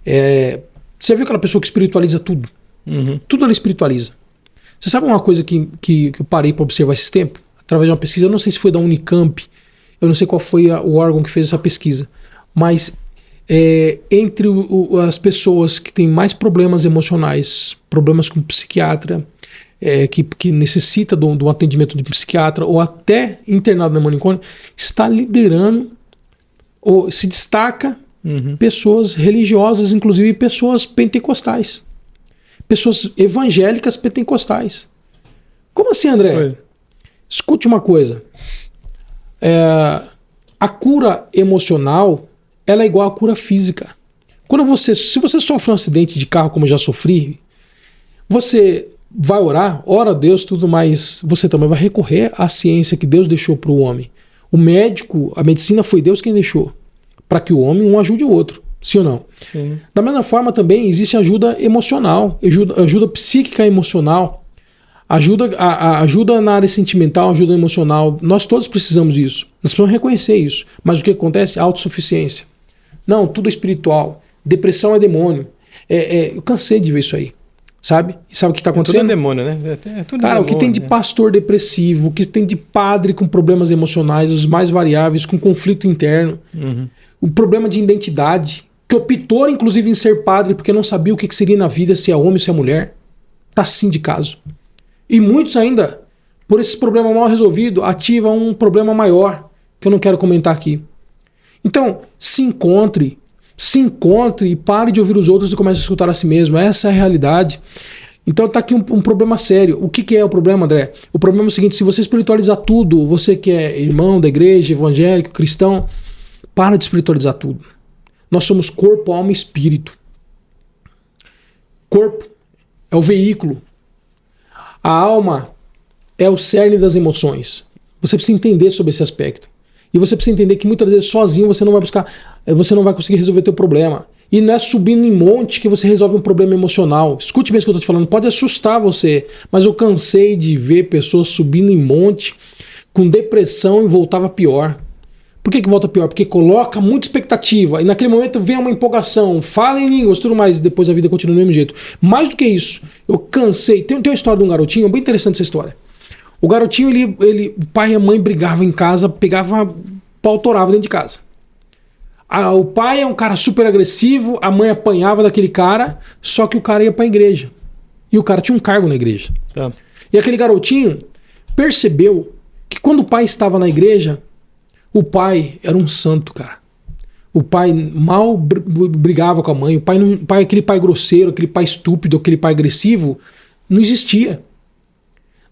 você já viu aquela pessoa que espiritualiza tudo? Uhum. Tudo ela espiritualiza. Você sabe uma coisa que eu parei para observar esses tempos? Através de uma pesquisa, eu não sei se foi da Unicamp, eu não sei qual foi o órgão que fez essa pesquisa, mas entre as pessoas que têm mais problemas emocionais, problemas com psiquiatra, que necessita de um atendimento de psiquiatra ou até internado na manicômio, está liderando ou se destaca pessoas religiosas, inclusive pessoas pentecostais. Pessoas evangélicas pentecostais. Como assim, André? Pois. Escute uma coisa. A cura emocional ela é igual à cura física. Se você sofre um acidente de carro, como eu já sofri, você vai orar, ora a Deus, tudo mais. Você também vai recorrer à ciência que Deus deixou para o homem. O médico, a medicina foi Deus quem deixou, para que o homem um ajude o outro. Sim ou não? Sim. Da mesma forma também existe ajuda emocional, ajuda psíquica e emocional, ajuda na área sentimental, ajuda emocional. Nós todos precisamos disso. Nós precisamos reconhecer isso. Mas o que acontece? Autossuficiência. Não, tudo é espiritual. Depressão é demônio. Eu cansei de ver isso aí. Sabe? E sabe o que está acontecendo? Tudo é demônio, né? Tudo Cara, demônio, o que tem de pastor depressivo, o que tem de padre com problemas emocionais, os mais variáveis, com conflito interno, o problema de identidade, que optou inclusive em ser padre porque não sabia o que seria na vida, se é homem ou se é mulher. Tá assim de caso. E muitos ainda, por esse problema mal resolvido, ativam um problema maior, que eu não quero comentar aqui. Então, se encontre e pare de ouvir os outros e comece a escutar a si mesmo. Essa é a realidade. Então tá aqui um problema sério. O que é o problema, André? O problema é o seguinte: se você espiritualizar tudo, você que é irmão da igreja, evangélico, cristão, para de espiritualizar tudo. Nós somos corpo, alma e espírito. Corpo é o veículo. A alma é o cerne das emoções. Você precisa entender sobre esse aspecto. E você precisa entender que muitas vezes sozinho você não vai conseguir resolver teu problema. E não é subindo em monte que você resolve um problema emocional. Escute bem o que eu estou te falando. Pode assustar você, mas eu cansei de ver pessoas subindo em monte com depressão e voltava pior. Por que volta pior? Porque coloca muita expectativa e naquele momento vem uma empolgação, fala em línguas, tudo mais, e depois a vida continua do mesmo jeito. Mais do que isso, eu cansei. Tem uma história de um garotinho, bem interessante essa história. O garotinho, o pai e a mãe brigavam em casa, pegava pau, torava dentro de casa. O pai é um cara super agressivo, a mãe apanhava daquele cara, só que o cara ia pra igreja. E o cara tinha um cargo na igreja. Tá. E aquele garotinho percebeu que quando o pai estava na igreja, o pai era um santo, cara. O pai mal brigava com a mãe, aquele pai grosseiro, aquele pai estúpido, aquele pai agressivo, não existia.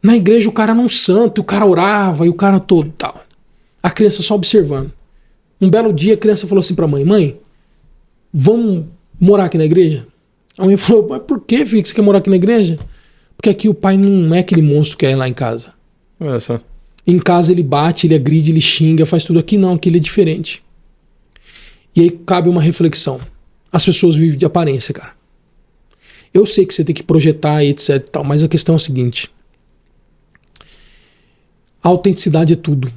Na igreja o cara era um santo, o cara orava e o cara todo tal. A criança só observando. Um belo dia a criança falou assim pra mãe: mãe, vamos morar aqui na igreja? A mãe falou: mas por que, filho, que você quer morar aqui na igreja? Porque aqui o pai não é aquele monstro que é lá em casa. Olha só. Em casa ele bate, ele agride, ele xinga, faz tudo. Aqui não, aqui ele é diferente. E aí cabe uma reflexão. As pessoas vivem de aparência, cara. Eu sei que você tem que projetar e etc e tal, mas a questão é a seguinte: a autenticidade é tudo.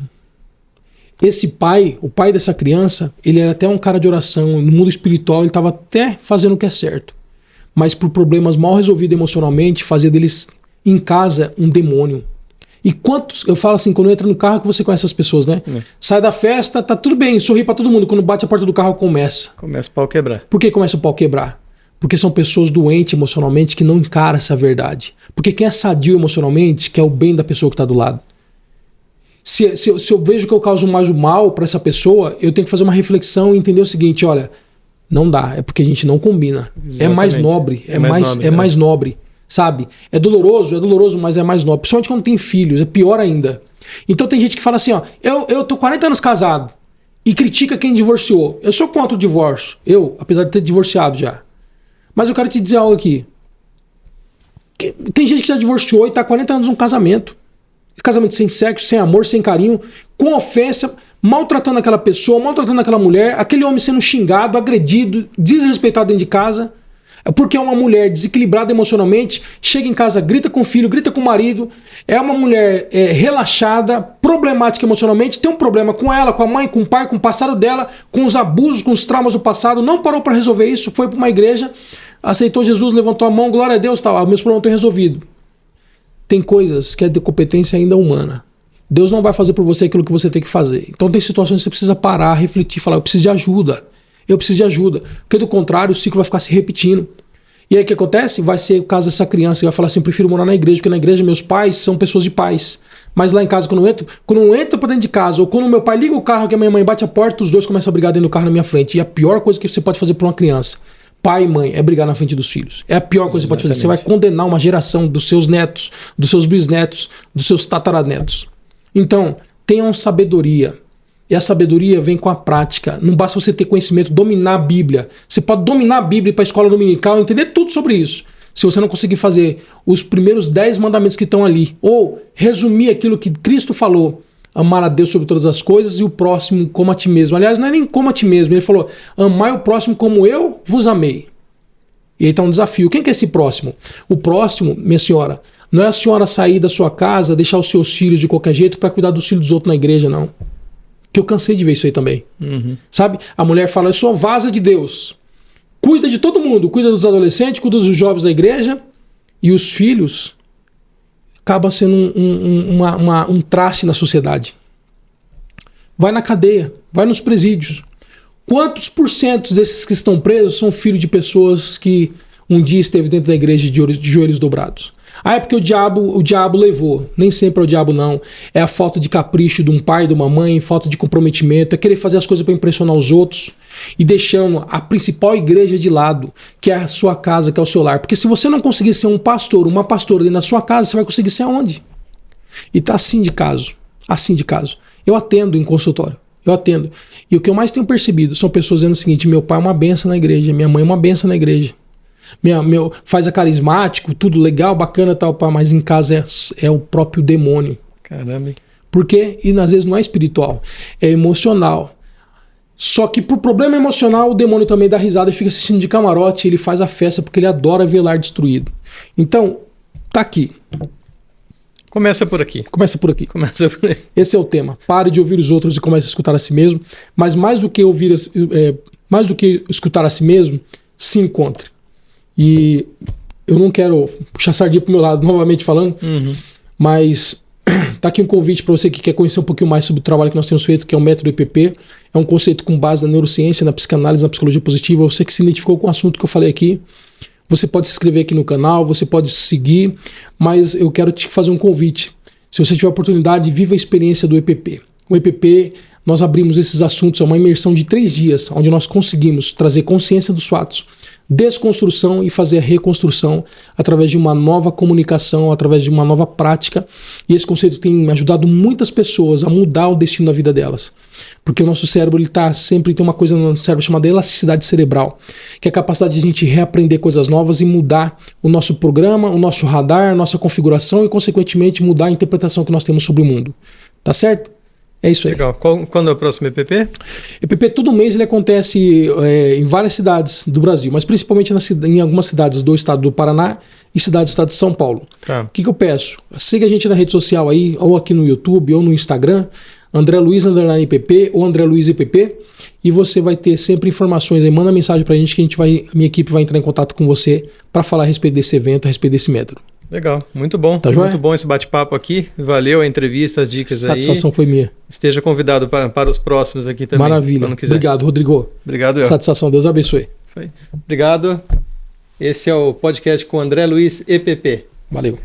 Esse pai, o pai dessa criança, ele era até um cara de oração. No mundo espiritual ele estava até fazendo o que é certo. Mas por problemas mal resolvidos emocionalmente, fazia deles em casa um demônio. E quantos, eu falo assim, quando entra no carro que você conhece as pessoas, né? Sai da festa, tá tudo bem, sorri pra todo mundo. Quando bate a porta do carro, começa Começa o pau quebrar. Por que começa o pau quebrar? Porque são pessoas doentes emocionalmente que não encaram essa verdade. Porque quem é sadio emocionalmente quer o bem da pessoa que está do lado. Se eu vejo que eu causo mais o mal para essa pessoa, eu tenho que fazer uma reflexão e entender o seguinte, olha, não dá, é porque a gente não combina. Exatamente. É mais nobre, mais nobre, sabe? É doloroso, mas é mais nobre. Principalmente quando tem filhos, é pior ainda. Então tem gente que fala assim, ó, eu tô 40 anos casado e critica quem divorciou. Eu sou contra o divórcio, apesar de ter divorciado já. Mas eu quero te dizer algo aqui. Tem gente que já divorciou e tá 40 anos num casamento. Casamento sem sexo, sem amor, sem carinho, com ofensa, maltratando aquela pessoa, maltratando aquela mulher, aquele homem sendo xingado, agredido, desrespeitado dentro de casa, porque é uma mulher desequilibrada emocionalmente, chega em casa, grita com o filho, grita com o marido, é uma mulher relaxada, problemática emocionalmente, tem um problema com ela, com a mãe, com o pai, com o passado dela, com os abusos, com os traumas do passado, não parou para resolver isso, foi para uma igreja, aceitou Jesus, levantou a mão, glória a Deus, tá, meus problemas estão resolvidos. Tem coisas que é de competência ainda humana. Deus não vai fazer por você aquilo que você tem que fazer. Então tem situações que você precisa parar, refletir, falar, eu preciso de ajuda. Eu preciso de ajuda. Porque do contrário, o ciclo vai ficar se repetindo. E aí o que acontece? Vai ser o caso dessa criança que vai falar assim, eu prefiro morar na igreja, porque na igreja meus pais são pessoas de paz. Mas lá em casa, quando eu entro pra dentro de casa, ou quando meu pai liga o carro, que a minha mãe bate a porta, os dois começam a brigar dentro do carro na minha frente. E a pior coisa que você pode fazer pra uma criança, pai e mãe, é brigar na frente dos filhos. É a pior coisa que você pode fazer. Você vai condenar uma geração dos seus netos, dos seus bisnetos, dos seus tataranetos. Então, tenham sabedoria. E a sabedoria vem com a prática. Não basta você ter conhecimento, dominar a Bíblia. Você pode dominar a Bíblia para a escola dominical, entender tudo sobre isso. Se você não conseguir fazer os primeiros 10 mandamentos que estão ali, ou resumir aquilo que Cristo falou, amar a Deus sobre todas as coisas e o próximo como a ti mesmo. Aliás, não é nem como a ti mesmo. Ele falou, amai o próximo como eu vos amei. E aí está um desafio. Quem que é esse próximo? O próximo, minha senhora, não é a senhora sair da sua casa, deixar os seus filhos de qualquer jeito para cuidar dos filhos dos outros na igreja, não. Que eu cansei de ver isso aí também. Sabe? A mulher fala, eu sou vaza de Deus. Cuida de todo mundo. Cuida dos adolescentes, cuida dos jovens da igreja. E os filhos acaba sendo um traste na sociedade. Vai na cadeia, vai nos presídios. Quantos porcentos desses que estão presos são filhos de pessoas que um dia esteve dentro da igreja de joelhos dobrados? Ah, é porque o diabo levou. Nem sempre é o diabo, não. É a falta de capricho de um pai, de uma mãe, falta de comprometimento, é querer fazer as coisas para impressionar os outros e deixando a principal igreja de lado, que é a sua casa, que é o seu lar. Porque se você não conseguir ser um pastor, uma pastora dentro da sua casa, você vai conseguir ser aonde? E tá assim de caso. Assim de caso. Eu atendo em consultório. Eu atendo. E o que eu mais tenho percebido são pessoas dizendo o seguinte, meu pai é uma benção na igreja, minha mãe é uma benção na igreja. Faz a carismático, tudo legal, bacana e tal, mas em casa é o próprio demônio. Caramba. Por quê? E às vezes não é espiritual, é emocional. Só que por problema emocional, o demônio também dá risada e fica assistindo de camarote, ele faz a festa porque ele adora ver lar destruído. Então, tá aqui. Começa por aqui. Começa por aqui. Começa por aí. Esse é o tema. Pare de ouvir os outros e comece a escutar a si mesmo. Mas mais do que escutar a si mesmo, se encontre. E eu não quero puxar sardinha pro meu lado, novamente falando, mas tá aqui um convite para você que quer conhecer um pouquinho mais sobre o trabalho que nós temos feito, que é o método EPP. É um conceito com base na neurociência, na psicanálise, na psicologia positiva. Você que se identificou com o assunto que eu falei aqui, você pode se inscrever aqui no canal, você pode seguir, mas eu quero te fazer um convite. Se você tiver a oportunidade, viva a experiência do EPP. O EPP, nós abrimos esses assuntos, é uma imersão de 3 dias, onde nós conseguimos trazer consciência dos fatos, desconstrução e fazer a reconstrução através de uma nova comunicação, através de uma nova prática. E esse conceito tem ajudado muitas pessoas a mudar o destino da vida delas. Porque o nosso cérebro, ele tem uma coisa no cérebro chamada elasticidade cerebral, que é a capacidade de a gente reaprender coisas novas e mudar o nosso programa, o nosso radar, a nossa configuração e, consequentemente, mudar a interpretação que nós temos sobre o mundo. Tá certo? É isso aí. Legal. Quando é o próximo EPP? EPP todo mês ele acontece em várias cidades do Brasil, mas principalmente em algumas cidades do estado do Paraná e cidades do estado de São Paulo. Tá. O que eu peço? Siga a gente na rede social aí, ou aqui no YouTube, ou no Instagram, André Luiz _EPP ou André Luiz EPP, e você vai ter sempre informações aí. Manda mensagem pra gente que minha equipe vai entrar em contato com você para falar a respeito desse evento, a respeito desse método. Legal, muito bom. Tá muito bom esse bate-papo aqui. Valeu a entrevista, as dicas aí. Satisfação foi minha. Esteja convidado para os próximos aqui também. Maravilha. Obrigado, Rodrigo. Obrigado, eu. Satisfação. Deus abençoe. Isso aí. Obrigado. Esse é o podcast com André Luiz, EPP. Valeu.